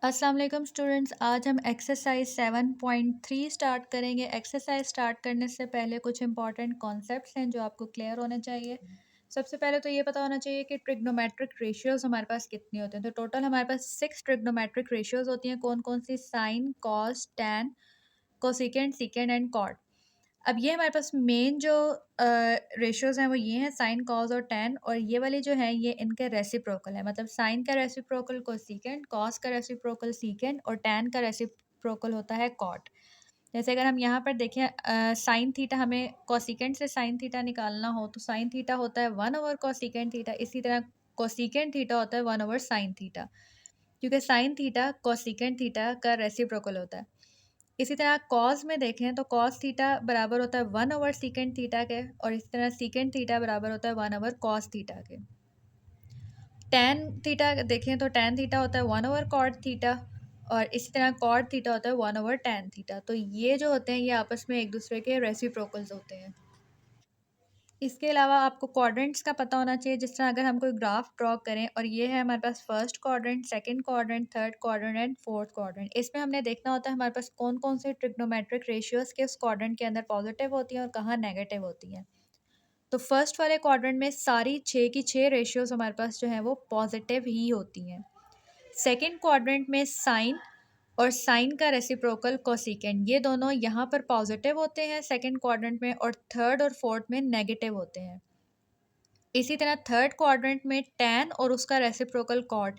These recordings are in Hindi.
अस्सलाम वालेकुम स्टूडेंट्स, आज हम एक्सरसाइज 7.3 स्टार्ट करेंगे। एक्सरसाइज स्टार्ट करने से पहले कुछ इंपॉर्टेंट कॉन्सेप्ट्स हैं जो आपको क्लियर होने चाहिए। सबसे पहले तो ये पता होना चाहिए कि ट्रिग्नोमेट्रिक रेशियोज हमारे पास कितनी होते हैं। तो टोटल हमारे पास 6 ट्रिग्नोमेट्रिक रेशियोज होती हैं। कौन कौन सी? Sine, cos, tan, cosecant, secant and cot. अब ये हमारे पास मेन जो रेशियोज़ हैं वो ये हैं, साइन, कॉस और टैन। और ये वाली जो है ये इनके रेसिप्रोकल है, मतलब साइन का रेसिप्रोकल कोसेकेंट, कॉस का रेसिप्रोकल सीकेंट और टैन का रेसिप्रोकल होता है कॉट। जैसे अगर हम यहाँ पर देखें, साइन थीटा, हमें कोसेकेंट से साइन थीटा निकालना हो तो साइन थीटा होता है 1 ओवर कोसेकेंट थीटा। इसी तरह कोसेकेंट थीटा होता है 1 ओवर साइन थीटा, क्योंकि साइन थीटा कोसेकेंट थीटा का रेसिप्रोकल होता है। इसी तरह कॉस में देखें तो कॉस थीटा बराबर होता है 1 ओवर सीकेंट थीटा के, और इसी तरह सीकेंट थीटा बराबर होता है 1 ओवर कॉस थीटा के। टैन थीटा देखें तो टैन थीटा होता है 1 ओवर कॉट थीटा, और इसी तरह कॉट थीटा होता है 1 ओवर टैन थीटा। तो ये जो होते हैं ये आपस में एक दूसरे के रेसिप्रोकल्स होते हैं। इसके अलावा आपको क्वाड्रेंट्स का पता होना चाहिए। जिस तरह अगर हम कोई ग्राफ ड्रॉ करें और ये है हमारे पास first quadrant, second quadrant, third quadrant and fourth quadrant, इसमें हमने देखना होता है हमारे पास कौन कौन से ट्रिग्नोमेट्रिक रेशियोज के उस क्वाड्रेंट के अंदर पॉजिटिव होती हैं और कहाँ नेगेटिव होती हैं। तो फर्स्ट वाले क्वाड्रेंट में सारी 6 की 6 रेशियोज हमारे पास जो है वो पॉजिटिव ही होती हैं। सेकेंड क्वाड्रेंट में साइन और साइन का रेसिप्रोकल कोसेकेंट, ये दोनों यहाँ पर पॉजिटिव होते हैं सेकेंड क्वाड्रेंट में, और थर्ड और फोर्थ में नेगेटिव होते हैं। इसी तरह थर्ड क्वाड्रेंट में टैन और उसका रेसिप्रोकल कॉट,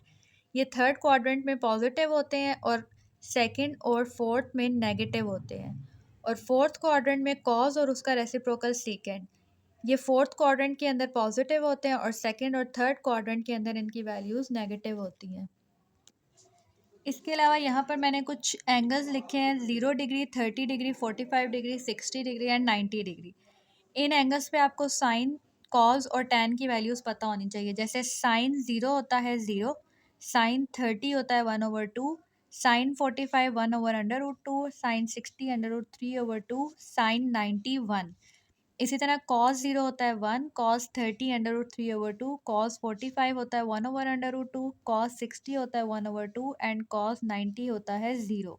ये थर्ड क्वाड्रेंट में पॉजिटिव होते हैं और सेकंड और फोर्थ में नेगेटिव होते हैं। और फोर्थ क्वाड्रेंट में कॉस और उसका रेसिप्रोकल सीकेंड, ये फोर्थ क्वाड्रेंट के अंदर पॉजिटिव होते हैं और सेकंड और थर्ड क्वाड्रेंट के अंदर इनकी वैल्यूज़ नेगेटिव होती हैं। इसके अलावा यहाँ पर मैंने कुछ एंगल्स लिखे हैं, 0 degree, 30 degree, 45 degree, 60 degree and 90 degree. In angles पे आपको साइन, कॉस और टैन की वैल्यूज़ पता होनी चाहिए। जैसे साइन 0 होता है 0, साइन 30 होता है 1/2, साइन 45 1/√2, साइन 60 √3/2, साइन 90 1। इसी तरह कॉस 0 होता है 1, कॉस 30 √3/2, कॉस 45 होता है 1/√2, कॉस 60 होता है 1/2 एंड कॉस 90 होता है 0।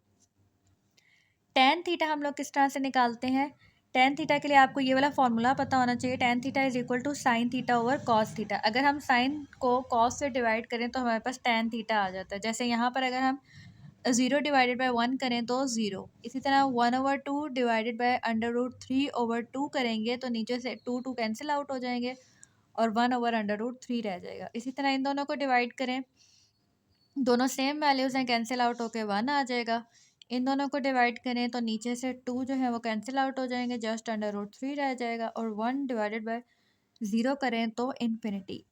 टेन थीटा हम लोग किस तरह से निकालते हैं? टेन थीटा के लिए आपको ये वाला फॉर्मूला पता होना चाहिए, tan theta is equal to sine theta over cos theta. अगर हम साइन को कॉस से डिवाइड करें तो हमारे पास टेन थीटा आ जाता है। जैसे यहाँ पर अगर हम 0 डिवाइडेड बाय 1 करें तो 0। इसी तरह 1/2 डिवाइडेड बाय √3/2 करेंगे तो नीचे से 2 2 कैंसिल आउट हो जाएंगे और 1/√3 रह जाएगा। इसी तरह इन दोनों को डिवाइड करें, दोनों सेम वैल्यूज़ हैं, कैंसिल आउट होके 1 आ जाएगा। इन दोनों को डिवाइड करें तो नीचे से 2 जो है वो कैंसिल आउट हो जाएंगे, जस्ट √3 रह जाएगा। और 1 डिवाइडेड बाय 0 करें तो इन्फिनिटी।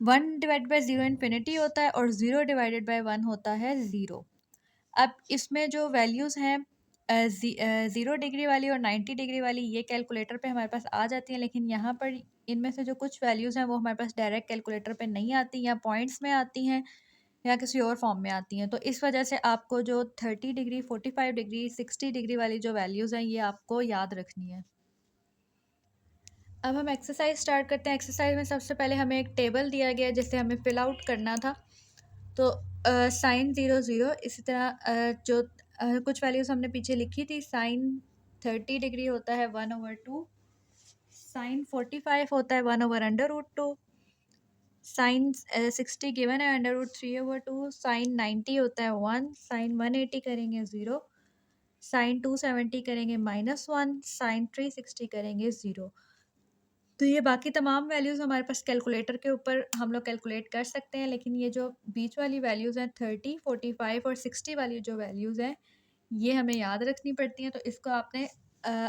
1 डिवाइड बाय 0 इन्फिनिटी होता है और 0 डिवाइडेड बाय 1 होता है 0। अब इसमें जो वैल्यूज़ हैं 0 डिग्री वाली और 90 डिग्री वाली, ये कैलकुलेटर पे हमारे पास आ जाती हैं, लेकिन यहाँ पर इनमें से जो कुछ वैल्यूज़ हैं वो हमारे पास डायरेक्ट कैलकुलेटर पे नहीं आती, या पॉइंट्स में आती हैं या किसी और फॉर्म में आती हैं। तो इस वजह से आपको जो 30 डिग्री, 45 डिग्री, 60 डिग्री वाली जो वैल्यूज़ हैं ये आपको याद रखनी है। अब हम एक्सरसाइज स्टार्ट करते हैं। एक्सरसाइज में सबसे पहले हमें एक टेबल दिया गया है जिसे हमें फिल आउट करना था। तो साइन 0 0, इसी तरह कुछ वैल्यूज़ हमने पीछे लिखी थी। साइन 30 डिग्री होता है 1/2, साइन 45 होता है 1/√2, साइन 60 गिवन है √3/2, साइन 90 होता है 1, साइन 180 करेंगे 0, साइन 270 करेंगे -1, साइन 360 करेंगे 0। तो ये बाकी तमाम वैल्यूज़ हमारे पास कैलकुलेटर के ऊपर हम लोग कैलकुलेट कर सकते हैं, लेकिन ये जो बीच वाली वैल्यूज़ हैं 30, 45 और 60 वाली जो वैल्यूज़ हैं ये हमें याद रखनी पड़ती हैं। तो इसको आपने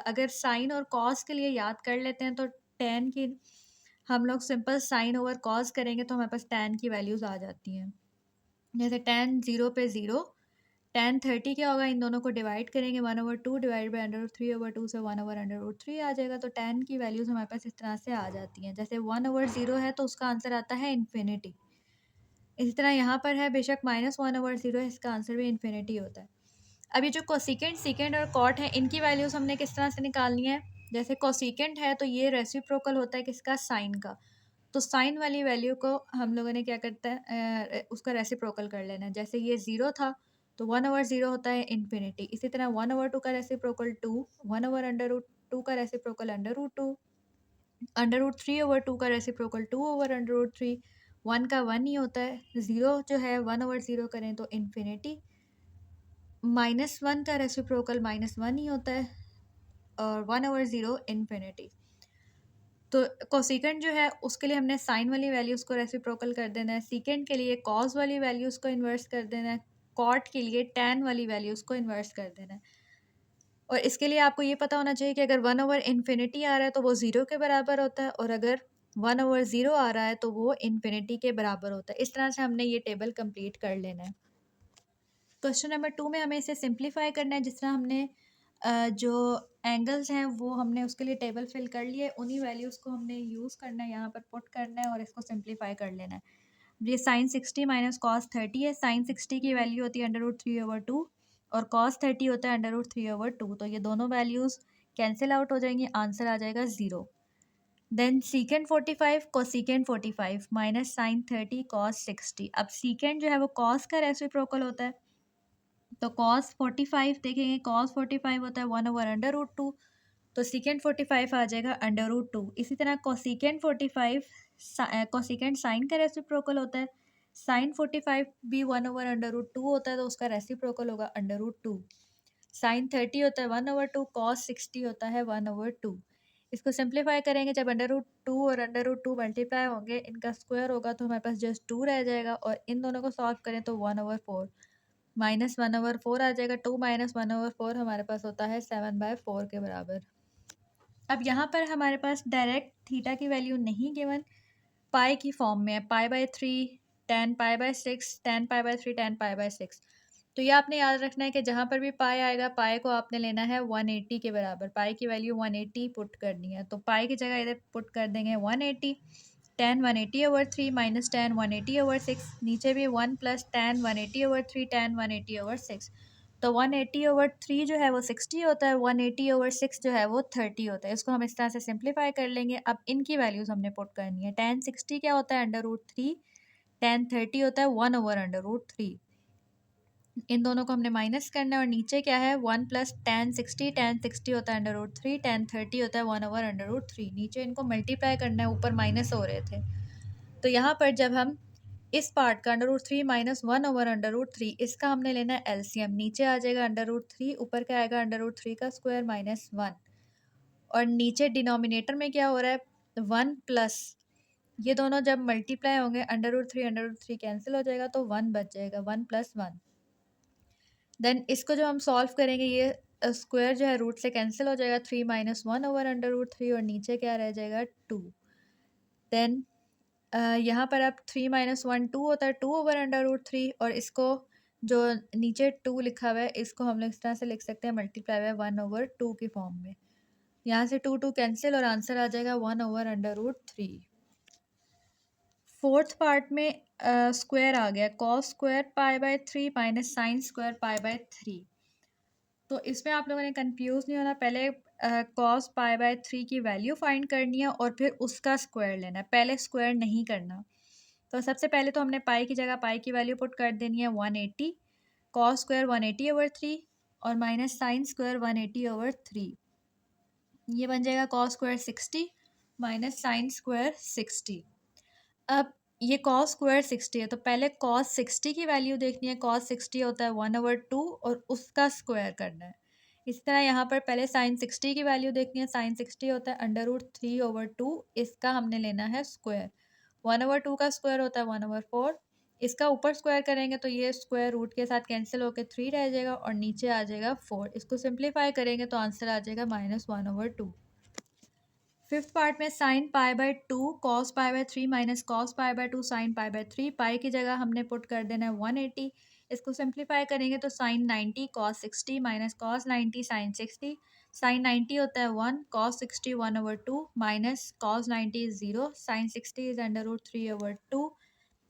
अगर साइन और कॉस के लिए याद कर लेते हैं तो टेन की हम लोग सिंपल साइन ओवर कॉस करेंगे तो हमारे पास टेन की वैल्यूज़ आ जाती हैं। जैसे टेन 0 पे 0, टेन 30 क्या होगा, इन दोनों को डिवाइड करेंगे 1/2 डिवाइड बाई √3/2 से 1/√3 आ जाएगा। तो टेन की वैल्यूज़ हमारे पास इस तरह से आ जाती हैं। जैसे 1/0 है तो उसका आंसर आता है इन्फिनिटी। इसी तरह यहाँ पर है बेशक -1/0 है, इसका आंसर भी इन्फिनिटी होता है। अब ये जो कोसेकेंट, सीकेंट और कॉट है इनकी वैल्यूज़ हमने किस तरह से निकालनी है? जैसे कोसेकेंट है तो ये रेसिप्रोकल होता है किसका? साइन का। तो साइन वाली वैल्यू को हम लोगों ने क्या करता है, उसका रेसिप्रोकल कर लेना है। जैसे ये 0 था तो 1/0 होता है इन्फिनिटी। इसी तरह 1/2 का रेसिप्रोकल 2, 1/√2 का रेसिप्रोकल √2, √3/2 का रेसिप्रोकल 2/√3, 1 का 1 ही होता है, 0 जो है 1/0 करें तो इन्फिनिटी, -1 का रेसिप्रोकल -1 ही होता है और 1/0 इन्फिनिटी। तो कोसेकेंट जो है उसके लिए हमने साइन वाली वैल्यूज़ को रेसिप्रोकल कर देना है, सीकेंट के लिए कॉस वाली वैल्यूज़ को इन्वर्स कर देना है, कॉट के लिए टैन वाली वैल्यूज़ को इन्वर्स कर देना है। और इसके लिए आपको ये पता होना चाहिए कि अगर 1/∞ आ रहा है तो वो 0 के बराबर होता है और अगर 1/0 आ रहा है तो वो इन्फिनिटी के बराबर होता है। इस तरह से हमने ये टेबल कंप्लीट कर लेना है। क्वेश्चन नंबर 2 में हमें इसे सिंप्लीफाई करना है। जिस तरह हमने जो एंगल्स हैं वो हमने उसके लिए टेबल फिल कर लिए, उन्हीं वैल्यूज़ को हमने यूज़ करना है, यहाँ पर पुट करना है और इसको सिंप्लीफाई कर लेना है। ये साइन 60 माइनस कॉस 30 है। साइन 60 की वैल्यू होती है √3/2 और कॉस 30 होता है √3/2। तो ये दोनों वैल्यूज़ कैंसिल आउट हो जाएंगी, आंसर आ जाएगा 0। Then secant 45 cosecant 45 minus sine 30 cos 60। अब सीकेंड जो है वो कॉस का रेसिप्रोकल होता है, तो कॉस 45 देखेंगे, कॉस 45 होता है 1/√2, तो सीकेंड 45 आ जाएगा √2। इसी तरह कोसिकेंड 45 कोसिकेंड साइन का रेसिप्रोकल होता है, साइन 45 भी 1/√2 होता है, तो उसका रेसिप्रोकल होगा √2। साइन 30 होता है 1/2, कॉस 60 होता है 1/2। इसको सिंप्लीफाई करेंगे, जब √2 और √2 मल्टीप्लाई होंगे, इनका स्क्वायर होगा तो हमारे पास जस्ट 2 रह जाएगा और इन दोनों को सॉल्व करें तो 1/4 -1/4 आ जाएगा। 2 - 1/4 हमारे पास होता है 7/4 के बराबर। अब यहाँ पर हमारे पास डायरेक्ट थीटा की वैल्यू नहीं गिवन, पाई की फॉर्म में है, π/3 tan π/6 tan π/3 tan π/6। तो ये आपने याद रखना है कि जहाँ पर भी पाई आएगा, पाई को आपने लेना है 180 के बराबर, पाई की वैल्यू 180 पुट करनी है। तो पाई की जगह इधर पुट कर देंगे 180, tan 180/3 माइनस tan 180/6, नीचे भी 1 प्लस tan 180/3 tan 180/6। तो 180/3 जो है वो 60 होता है, 180/6 जो है वो 30 होता है। इसको हम इस तरह से सिंप्लीफाई कर लेंगे। अब इनकी वैल्यूज़ हमने पुट करनी है। tan 60 क्या होता है √3, tan 30 होता है 1/√3। इन दोनों को हमने माइनस करना है और नीचे क्या है 1 प्लस tan 60 होता है √3, tan 30 होता है 1/√3। नीचे इनको मल्टीप्लाई करना है, ऊपर माइनस हो रहे थे। तो यहाँ पर जब हम इस पार्ट का √3 माइनस 1/√3, इसका हमने लेना है एलसीएम। नीचे आ जाएगा √3, ऊपर क्या आएगा √3 का स्क्वायर माइनस 1, और नीचे डिनोमिनेटर में क्या हो रहा है 1 प्लस, ये दोनों जब मल्टीप्लाई होंगे √3 कैंसिल हो जाएगा तो 1 बच जाएगा, 1 + 1। देन इसको जब हम सॉल्व करेंगे, ये स्क्वायर जो है रूट से कैंसिल हो जाएगा, 3 - 1/√3 और नीचे क्या रह जाएगा 2। देन यहाँ पर अब 3 - 1 2 होता है 2/√3, और इसको जो नीचे 2 लिखा हुआ है इसको हम लोग इस तरह से लिख सकते हैं मल्टीप्लाई हुआ 1/2 की फॉर्म में। यहाँ से 2 कैंसिल और आंसर आ जाएगा 1/√3। फोर्थ पार्ट में स्क्वायर आ गया, cos square π/3 minus sine square π/3। तो इसमें आप लोगों ने कंफ्यूज नहीं होना, पहले कॉस π/3 की वैल्यू फाइंड करनी है और फिर उसका स्क्वायर लेना है, पहले स्क्वायर नहीं करना। तो सबसे पहले तो हमने पाई की जगह पाई की वैल्यू पुट कर देनी है 180, कॉस स्क्वायर 180/3 और माइनस साइन स्क्वायर 180/3। ये बन जाएगा cos square 60 minus sine square 60। अब ये कॉस स्क्वायर 60 है, तो पहले कॉस 60 की वैल्यू देखनी है। कॉस 60 होता है 1/2 और उसका स्क्वायर करना है। इसी तरह यहाँ पर पहले साइन 60 की वैल्यू देखनी है। साइन 60 होता है √3/2, इसका हमने लेना है स्क्वायर। 1/2 का स्क्वायर होता है 1/4, इसका ऊपर स्क्वायर करेंगे तो ये स्क्वायर रूट के साथ कैंसिल होकर 3 रह जाएगा और नीचे आ जाएगा 4। इसको सिंप्लीफाई करेंगे तो आंसर आ जाएगा -1/2। फिफ्थ पार्ट में sine π/2 cos π/3 minus cos π/2 sine π/3, pi की जगह हमने पुट कर देना है 180। इसको सिंप्लीफाई करेंगे तो sine 90 cos 60 minus cos 90 sine 60। Sine 90 होता है 1, cos 60 1/2 minus cos 90 0, sine 60 is √3/2।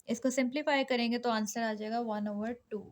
इसको सिंप्लीफाई करेंगे तो आंसर आ जाएगा 1/2।